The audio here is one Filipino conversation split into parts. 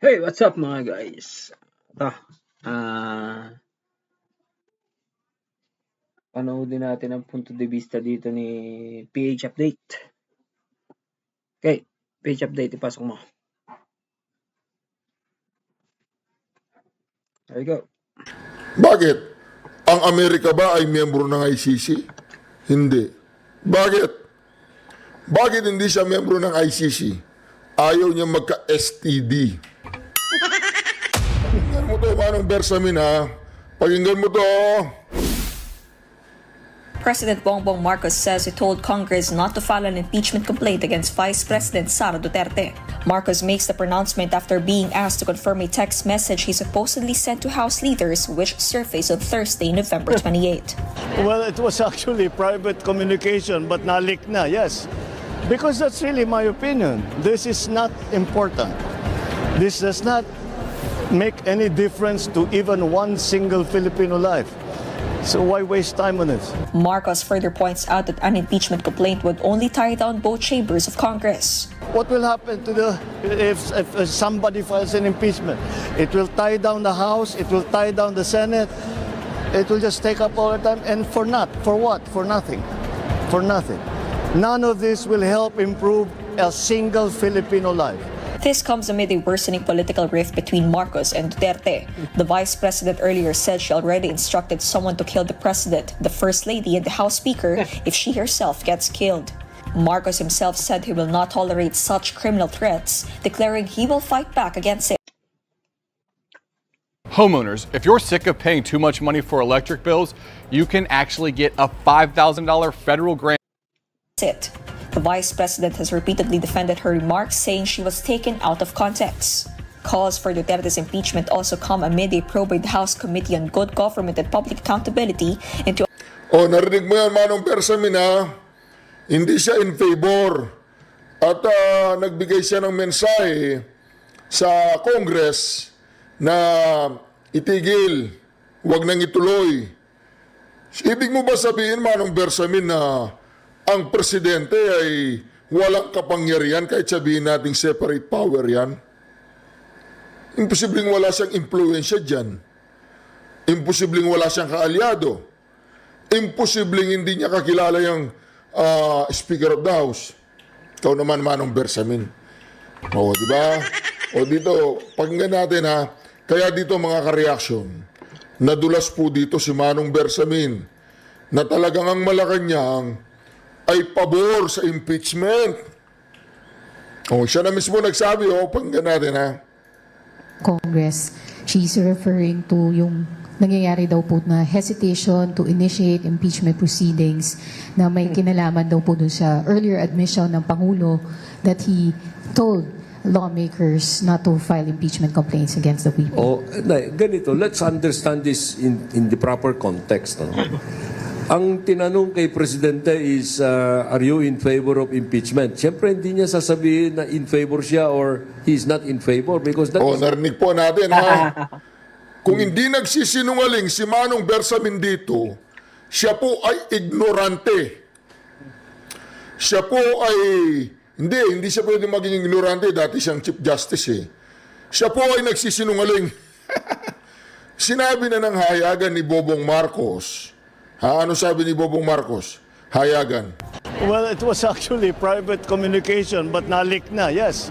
Hey, what's up mga guys? Ito, ah, panoodin natin ang punto de vista dito ni PH Update. Okay, PH Update, ipasok mo. There you go. Bakit? Ang Amerika ba ay miyembro ng ICC? Hindi. Bakit? Bakit hindi siya miyembro ng ICC? Ayaw niya magka-STD. Pakinggan mo to, Manong Bersamin, ha? Pakinggan mo to. President Bongbong Marcos says he told Congress not to file an impeachment complaint against Vice President Sara Duterte. Marcos makes the pronouncement after being asked to confirm a text message he supposedly sent to House leaders, which surfaced on Thursday, November 28. Well, it was actually private communication, but nalik na, yes. Because that's really my opinion. This is not important. This does not make any difference to even one single Filipino life. So why waste time on this? Marcos further points out that an impeachment complaint would only tie down both chambers of Congress. What will happen to if somebody files an impeachment? It will tie down the House, it will tie down the Senate, it will just take up all the time, and for what? For nothing. For nothing. None of this will help improve a single Filipino life. This comes amid a worsening political rift between Marcos and Duterte. The vice president earlier said she already instructed someone to kill the president, the first lady, and the House Speaker if she herself gets killed. Marcos himself said he will not tolerate such criminal threats, declaring he will fight back against it. Homeowners, if you're sick of paying too much money for electric bills, you can actually get a $5,000 federal grant. The vice president has repeatedly defended her remarks, saying she was taken out of context. Calls for Duterte's impeachment also come amid a probe by the House Committee on Good Government and Public Accountability into... Narinig mo yan, Manong Bersamin, ha? Hindi siya in favor. At nagbigay siya ng mensahe sa Congress na itigil, huwag nang ituloy. Ibig mo ba sabihin, Manong Bersamin, na ang presidente ay walang kapangyarihan kahit sabihin nating separate power yan? Imposibleng wala siyang impluensya dyan. Imposibleng wala siyang kaalyado. Imposibleng hindi niya kakilala yung Speaker of the House. Ikaw naman, Manong Bersamin. O, di ba? O dito, pakinggan natin, ha. Kaya dito mga ka-reaction, nadulas po dito si Manong Bersamin na talagang ang Malacanang ay pabor sa impeachment. Siya na mismo nagsabi, pakinggan natin, ha. Congress, she's referring to yung nangyayari daw po na hesitation to initiate impeachment proceedings na may kinalaman daw po dun sa earlier admission ng Pangulo that he told lawmakers not to file impeachment complaints against the people. Ganito, let's understand this in the proper context. No? Ang tinanong kay Presidente is, are you in favor of impeachment? Siyempre, hindi niya sasabihin na in favor siya or he's not in favor because that is... Narinig po natin, ha? Kung hindi nagsisinungaling si Manong Bersamin dito, siya po ay ignorante. Siya po ay... Hindi siya pwede maging ignorante. Dati siyang Chief Justice, eh. Siya po ay nagsisinungaling. Sinabi na ng hayagan ni Bobong Marcos. Ano sabi ni Bobong Marcos? Hayagan. Well, it was actually private communication, but nalik na, yes.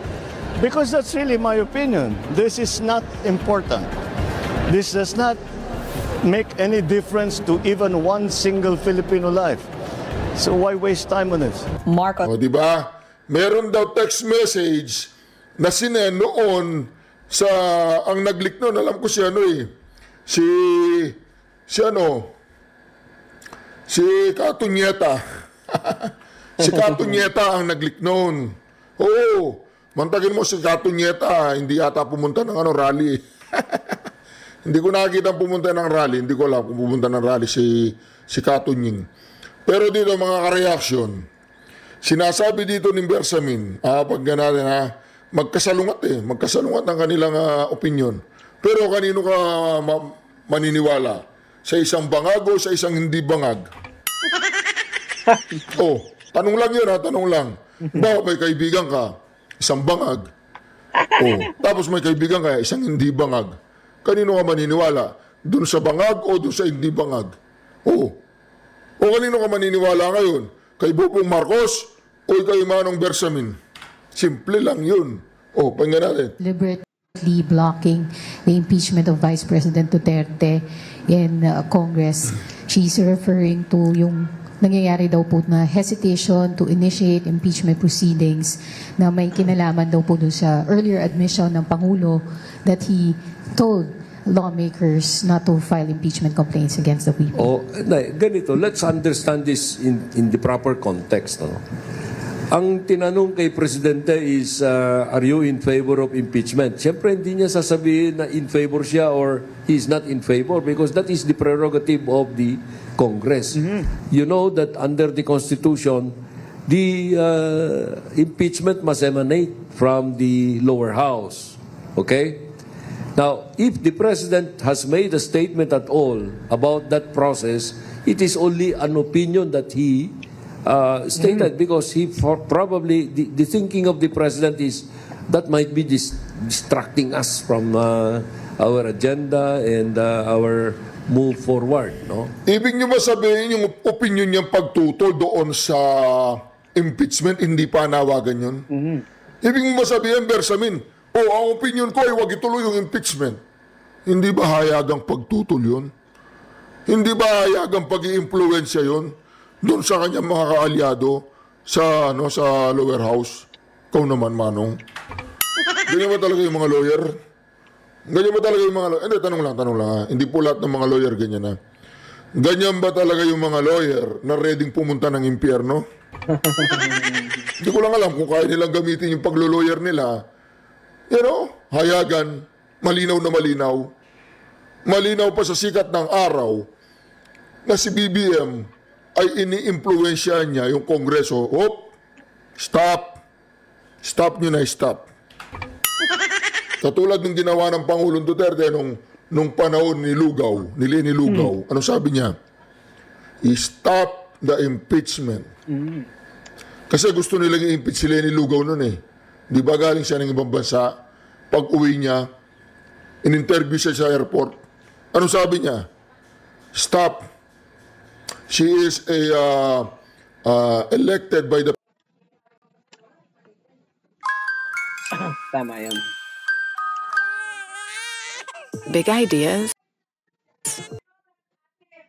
Because that's really my opinion. This is not important. This does not make any difference to even one single Filipino life. So why waste time on this? Marcos. O, diba? Meron daw text message na sinend noon sa ang nag-leak noon. Alam ko si ano eh. Si Katunyeta. Si Katunyeta ang nag-leak noon. Oo. Mantagin mo si Katunyeta, hindi yata pumunta ng rally. Hindi ko nakakita pumunta ng rally. Hindi ko alam kung pumunta ng rally si Katunying. Pero dito mga ka-reaction, sinasabi dito ni Bersamin, pagka natin, magkasalungat magkasalungat ang kanilang opinion. Pero kanino ka maniniwala? Sa isang bangag o sa isang hindi bangag? Tanong lang yun, tanong lang. Bakit may kaibigan ka, isang bangag, Oh, tapos may kaibigan ka, isang hindi bangag. Kanino ka maniniwala? Doon sa bangag o doon sa hindi bangag? Oh. O kanino ka maniniwala ngayon? Kay Bobong Marcos o kay Manong Bersamin? Simple lang yun. Oh, pakinggan natin. Deliberately blocking the impeachment of Vice President Duterte in Congress. She's referring to yung nangyayari daw po na hesitation to initiate impeachment proceedings na may kinalaman daw po dun sa earlier admission ng Pangulo that he told lawmakers not to file impeachment complaints against the VP. Oh, ganito, let's understand this in the proper context. No? Ang tinanong kay Presidente is, are you in favor of impeachment? Siyempre, hindi niya sasabihin na in favor siya or he's not in favor because that is the prerogative of the Congress. You know that under the Constitution, the impeachment must emanate from the lower house. Okay? Now, if the President has made a statement at all about that process, it is only an opinion that he stated because he probably, the thinking of the President is that might be distracting us from our agenda and our move forward. No? Ibig niyo ba sabihin yung opinion niyang pagtutol doon sa impeachment, hindi pa nawagan yun? Ibig mo ba sabihin, Bersamin, ang opinion ko ay wag ituloy yung impeachment. Hindi ba hayagang pagtutol yun? Hindi ba hayagang pag-i-impluensya yun doon sa kanyang mga kaalyado sa lower house? Ikaw naman, Manong. Ganyan ba talaga yung mga lawyer? Ganyan ba talaga yung mga lawyer? Hindi, tanong lang. Hindi po lahat ng mga lawyer ganyan na. Ganyan ba talaga yung mga lawyer na readyng pumunta ng impyerno? Hindi ko lang alam kung kaya nilang gamitin yung paglo-lawyer nila. Hayagan, malinaw na malinaw. Malinaw pa sa sikat ng araw na si BBM ay ini-impluensya niya yung Kongreso. Stop. Stop nyo na, stop. Katulad ng ginawa ng Pangulong Duterte nung panahon ni Leni Lugaw. Ano sabi niya? I-stop the impeachment. Kasi gusto nilang i-impeach si Leni Lugaw noon eh. Di ba galing siya ng ibang bansa? Pag uwi niya, in-interview siya sa airport. Ano sabi niya? Stop. She is elected by the... Tama yan. Big ideas.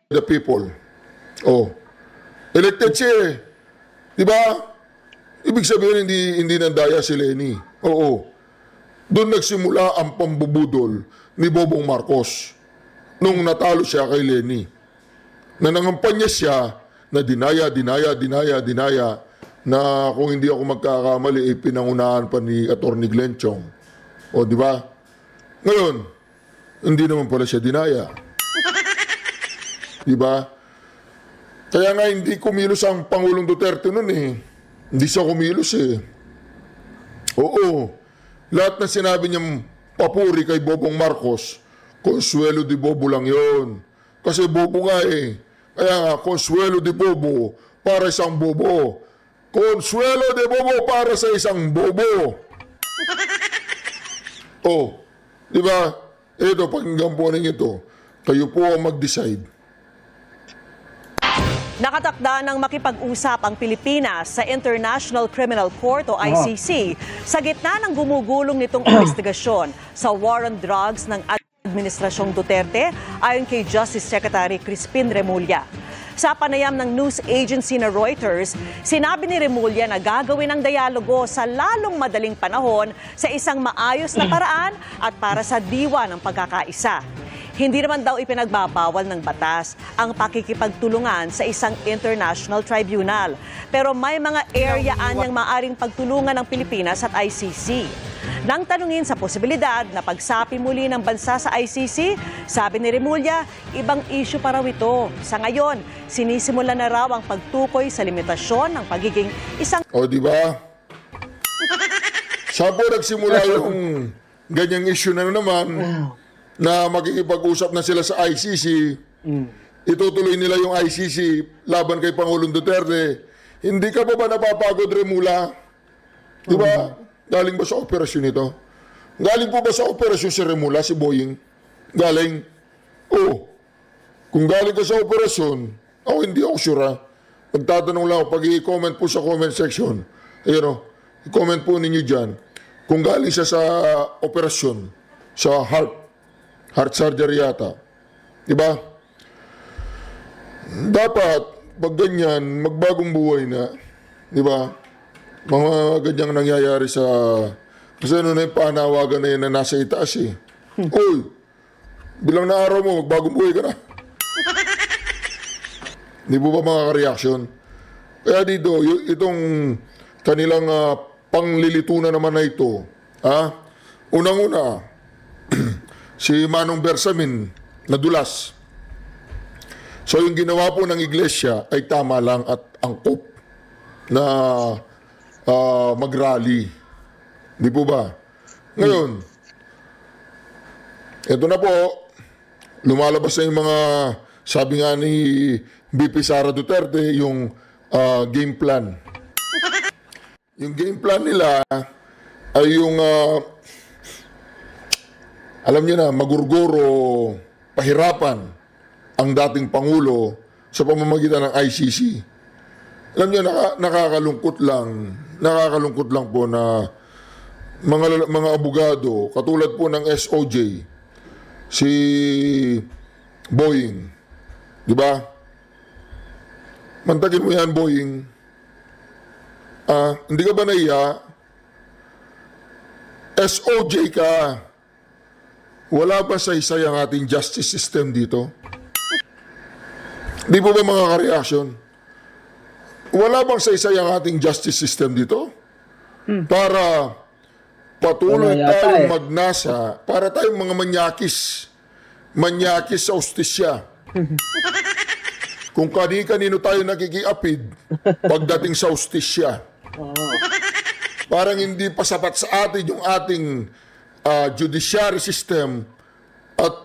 The people. Elected siya eh. Di ba? Ibig sabihin hindi nandaya si Leni. Doon nagsimula ang pambubudol ni Bobong Marcos nung natalo siya kay Leni. Na nangampanya siya na dinaya na kung hindi ako magkakamali pinangunahan pa ni Atty. Glenn Chong. Di ba? Ngayon, hindi naman pala siya dinaya. Di ba? Kaya nga hindi kumilos ang Pangulong Duterte noon eh. Hindi siya kumilos eh. Lahat na sinabi niyang papuri kay Bobong Marcos, Consuelo de Bobo lang yon. Kasi bobo nga eh. Kaya nga, Consuelo de Bobo para isang bobo. Consuelo de Bobo para sa isang bobo. Di ba? Ito, pakinggan po ninyo ito. Kayo po ang mag-decide. Nakatakda ng makipag-usap ang Pilipinas sa International Criminal Court o ICC sa gitna ng gumugulong nitong investigasyon sa war on drugs ng Administrasyong Duterte ayon kay Justice Secretary Crispin Remulla. Sa panayam ng news agency na Reuters, sinabi ni Remulla na gagawin ang dialogo sa lalong madaling panahon sa isang maayos na paraan at para sa diwa ng pagkakaisa. Hindi naman daw ipinagbabawal ng batas ang pakikipagtulungan sa isang international tribunal. Pero may mga area niyang maaring pagtulungan ng Pilipinas at ICC. Nang tanungin sa posibilidad na pagsapi muli ng bansa sa ICC, sabi ni Remulla, ibang issue pa raw ito. Sa ngayon, sinisimula na raw ang pagtukoy sa limitasyon ng pagiging isang... Di ba? Saan po nagsimula yung ganyang issue na naman na makikipag-usap na sila sa ICC, itutuloy nila yung ICC laban kay Pangulong Duterte. Hindi ka ba napapagod, Remulla? Di ba? Galing ba sa operasyon ito? Galing po ba sa operasyon si Remula, si Boying? Galing? Oo. Kung galing ka sa operasyon, hindi ako sure. Magtatanong lang ako, pag i-comment po sa comment section, i-comment po ninyo dyan, kung galing siya sa operasyon, sa heart surgery yata. Diba? Dapat, pag ganyan, magbagong buhay na. Diba? Mga ganyang nangyayari sa... Kasi ano na yung panawagan na yun na nasa itaas eh. Uy, bilang na araw mo, magbagong buhay ka na. Hindi po ba makaka-reaction? Kaya dito, itong kanilang panglilito na naman na ito, unang-una, si Manong Bersamin, nadulas. So yung ginawa po ng iglesia ay tama lang at angkop na mag-rally. Di po ba? Ngayon, ito na po, lumalabas na yung mga, sabi nga ni BP Sara Duterte, yung game plan. Yung game plan nila ay yung, alam niyo na, magurguro, pahirapan ang dating Pangulo sa pamamagitan ng ICC. Alam niyo, nakakalungkot lang po na mga abogado, katulad po ng SOJ, si Boying, di ba? Mantagin mo yan, Boying. Hindi ka ba naiya? SOJ ka. Wala ba saysay ang ating justice system dito? Di po ba mga ka-reaction? Wala bang saysay ang ating justice system dito? Para patuloy tayong magnasa, para tayong mga manyakis sa ustisya. Kung kani-kanino tayo nakikiapid pagdating sa ustisya. Parang hindi pa sapat sa atin yung ating judiciary system at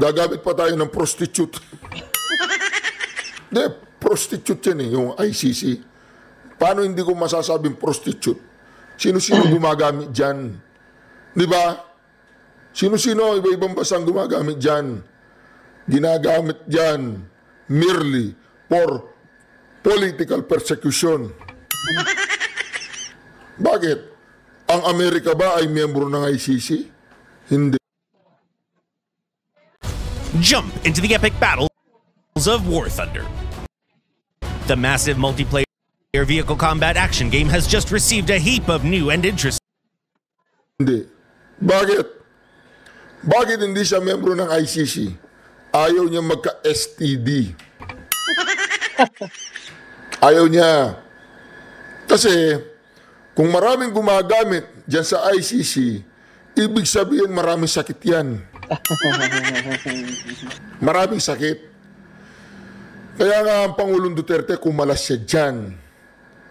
gagamit pa tayo ng prostitute. Hindi, prostitute yan yung ICC. Paano hindi ko masasabing prostitute? Sino-sino gumagamit dyan? Di ba? Sino-sino, iba-ibang basang gumagamit dyan? Ginagamit dyan merely for political persecution. Bakit? Ang Amerika ba ay miyembro ng ICC? Hindi. Jump into the epic battles of War Thunder. The massive multiplayer vehicle combat action game has just received a heap of new and interesting. Hindi. Bakit? Bakit hindi siya miyembro ng ICC? Ayaw niya magka-STD. Ayaw niya. Kasi, kung maraming gumagamit dyan sa ICC, ibig sabihin maraming sakit yan. Maraming sakit. Kaya nga ang Pangulong Duterte kumalas siya dyan.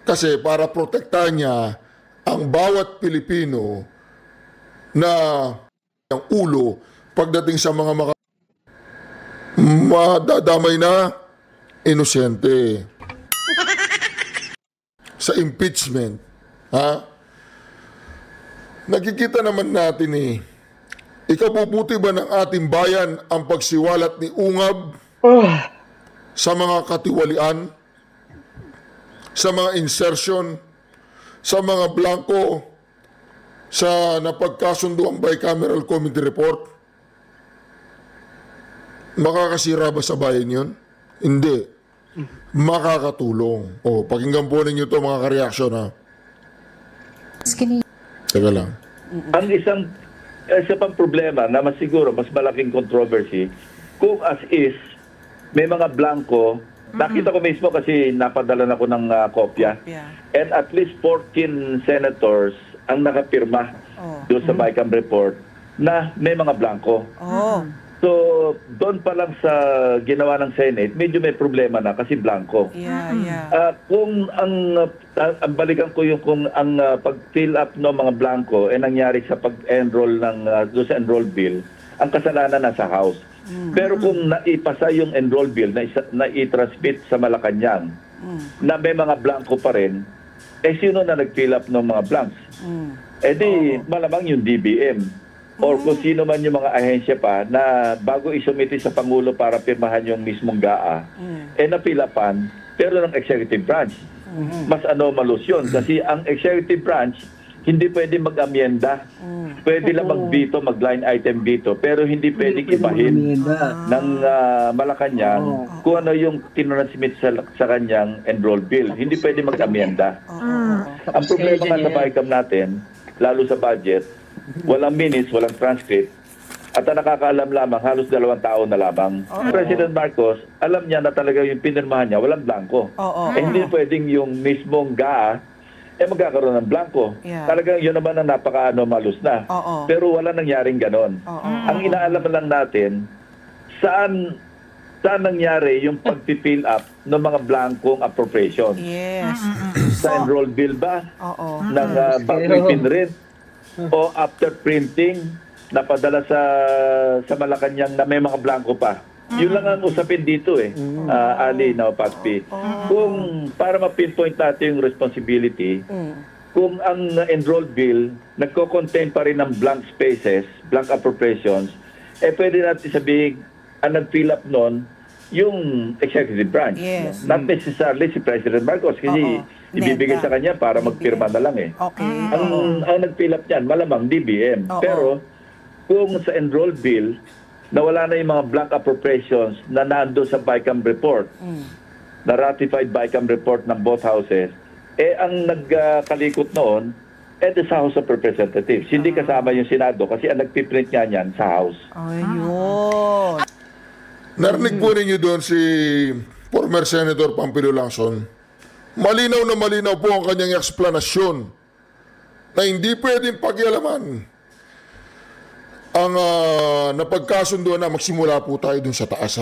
Kasi para protektahan niya ang bawat Pilipino na ang ulo pagdating sa mga madadamay na inosente sa impeachment. Nakikita naman natin ikabubuti ba ng ating bayan ang pagsiwalat ni Ungab sa mga katiwalian, sa mga insertion, sa mga blanco, sa napagkasunduang bicameral committee report? Makakasira ba sa bayan yun? Hindi. Makakatulong. Pakinggan po ninyo ito mga ka-reaction Teka lang. Ang isa pang problema na mas siguro, mas malaking controversy, kung as is, may mga blanco. Nakita ko mismo kasi napadala na ko ng kopya. And at least 14 senators ang nakapirma doon sa BICAM report na may mga blanco. So, doon pa lang sa ginawa ng Senate, medyo may problema na kasi blanco. Kung ang balikan ko yung kung ang pag-fill up ng mga blanco nangyari sa pag-enroll ng doon sa enroll bill, ang kasalanan nasa House. Pero kung naipasa yung enroll bill na i-transmit sa Malacanang na may mga blanco pa rin, sino na nag-fill up ng mga blanks? Di malamang yung DBM. Or kung sino man yung mga ahensya pa na bago isumiti sa Pangulo para pirmahan yung mismong GAA, napilapan, pero ng executive branch. Mas anomalous yun. Kasi ang executive branch, hindi pwede mag-amyenda. Pwede lang mag-veto, mag-line item veto, pero hindi pwedeng ibahin ng Malacanang kung ano yung tinransmit sa kanyang enrolled bill. Hindi pwede mag-amyenda. Ang problema nga sa BICAM natin, lalo sa budget, walang minutes, walang transcript, at ang nakakaalam lamang, halos 2 tao na lamang. President Marcos, alam niya na talaga yung pinirmahan niya, walang blanco. Hindi pwedeng yung mismong GAA, magkakaroon ng blanco. Talagang yun naman ang napaka-anomalous na. Pero wala nangyaring ganon. Ang inaalam lang natin, saan nangyari yung pag-fill up ng mga blankong appropriation? Sa enrolled bill ba? Ng bago ipinrint? O after printing, napadala sa Malacanang na may mga blanco pa. Yun lang ang usapin dito Ali, Paspi. Kung para ma-pinpoint natin yung responsibility, kung ang enrolled bill nagko-contain pa rin ng blank spaces, blank appropriations, pwede natin sabihin, ang nag-fill up nun, yung executive branch. Not necessarily si President Marcos kasi ibibigay sa kanya para magpirma na lang Ang nag-fill up niyan, malamang DBM. Pero kung sa enrolled bill, nawala na yung mga blank appropriations na nando sa BICAM report, na ratified BICAM report ng both houses, ang nagkalikot noon, the House of Representatives. Hindi kasama yung Senado kasi ang nagpiprint nga niyan sa House. Ayun. Narinig po ninyo doon si former Senator Pampilo Lacson. Malinaw na malinaw po ang kanyang eksplanasyon na hindi pwedeng pakialaman ang napagkasunduan na magsimula po tayo dun sa taas.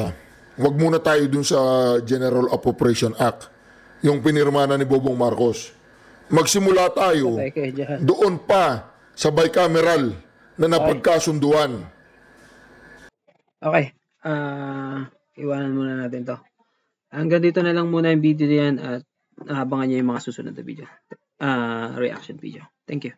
Huwag muna tayo dun sa General Appropriation Act, yung pinirma na ni Bobong Marcos. Magsimula tayo doon pa sa bicameral na napagkasunduan. Okay. Iwanan muna natin to. Hanggang dito na lang muna yung video diyan at abangan nyo yung mga susunod na video. Reaction video. Thank you.